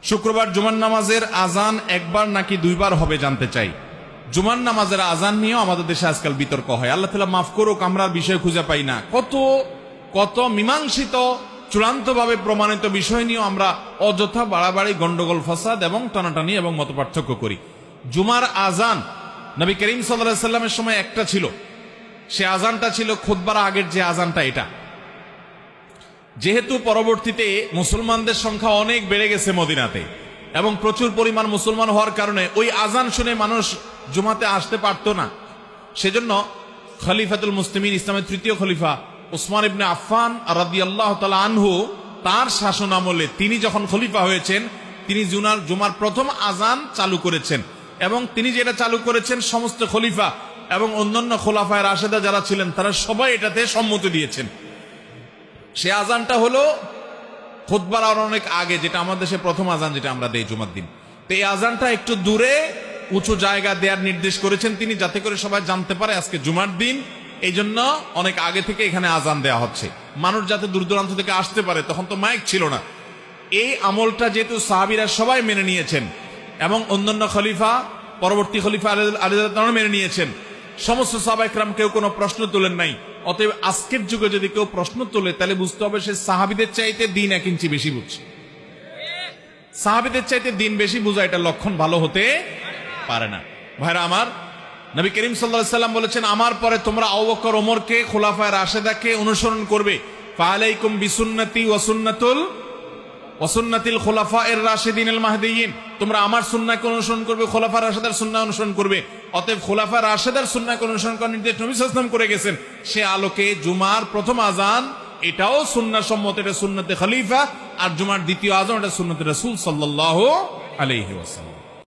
শুক্রবার জুমার নামাজের আজান একবার নাকি দুইবার হবে জানতে চাই। জুমার নামাজের আজান নিয়েও আমাদের দেশে আজকাল বিতর্ক হয়। আল্লাহ তাআলা মাফ করুক, আমরা বিষয় খুঁজে পাই না। কত মীমাংসিত চূড়ান্তভাবে প্রমাণিত বিষয় নিয়েও আমরা অযথা বাড়াবাড়ি, গন্ডগোল, ফাসাদ এবং টানাটানি এবং মতপার্থক্য করি। জুমার আজান নবী করিম সাল্লাল্লাহু আলাইহি সাল্লামের সময় একটা ছিল, সে আজানটা ছিল খুতবার আগের যে আজানটা। এটা যেহেতু পরবর্তীতে মুসলমানদের সংখ্যা অনেক বেড়ে গেছে মদিনাতে এবং প্রচুর পরিমাণ মুসলমান হওয়ার কারণে ওই আজান শুনে মানুষ জুমাতে আসতে পারত না, সেজন্য খলিফাতুল মুসলিমিন, ইসলামের তৃতীয় খলিফা উসমান ইবনে আফফান রাদিয়াল্লাহু তাআলা আনহু, তার শাসন আমলে তিনি যখন খলিফা হয়েছেন তিনি জুমার প্রথম আজান চালু করেছেন এবং তিনি যেটা চালু করেছেন সমস্ত খলিফা এবং অন্যান্য খোলাফায়ে রাশেদা যারা ছিলেন তারা সবাই এটাতে সম্মতি দিয়েছেন। সে আজানটা হলো খুতবার আর অনেক আগে, যেটা আমাদের দেশে প্রথম আজান যেটা আমরা দেই জুমার দিন। তো এই আজানটা একটু দূরে উঁচু জায়গা দেওয়ার নির্দেশ করেছেন তিনি, যাতে করে সবাই জানতে পারে আজকে জুমার দিন। এই জন্য অনেক আগে থেকে এখানে আজান দেওয়া হচ্ছে, মানুষ যাতে দূর দূরান্ত থেকে আসতে পারে। তখন তো মাইক ছিল না। এই আমলটা যেহেতু সাহাবীরা সবাই মেনে নিয়েছেন এবং অন্যান্য খলিফা, পরবর্তী খলিফা আলী রাদিয়াল্লাহু তাআলা মেনে নিয়েছেন, সমস্ত সাহাবা ইকরাম কেউ কোনো প্রশ্ন তোলেন নাই। অতএব আজকের যুগে যদি কেউ প্রশ্ন তোলে তাহলে বুঝতে হবে সে সাহাবীদের চাইতে দিন 1 ইঞ্চি বেশি বুঝছে। সাহাবীদের চাইতে দিন বেশি বুঝা, এটা লক্ষণ ভালো হতে পারে না। ভাইরা আমার, নবী করিম সাল্লাল্লাহু আলাইহি সাল্লাম বলেছেন, আমার পরে তোমরা আবু বকর, ওমরকে, খুলাফায়ে রাশেদাকে অনুসরণ করবে। ফাআলাইকুম বিসুন্নতি ওয়া সুন্নাতিল খুলাফায়ের রাশিদিনিল মাহদিয়িন, তোমরা আমার সুন্নাহকে অনুসরণ করবে, খুলাফায়ে রাশেদার সুন্নাহ অনুসরণ করবে। অতএব খুলাফায়ে রাশেদার সুন্নাহকে অনুসরণ করার নির্দেশ নবী সাল্লাল্লাহু আলাইহি ওয়াসাল্লাম করে গেছেন। সে আলোকে জুমার প্রথম আজান এটাও সুন্নাহ সম্মত, এটা সুন্নতে খলিফা, আর জুমার দ্বিতীয় আজান এটা সুন্নতে রাসূল সাল্লাল্লাহু আলাইহি ওয়াসাল্লাম।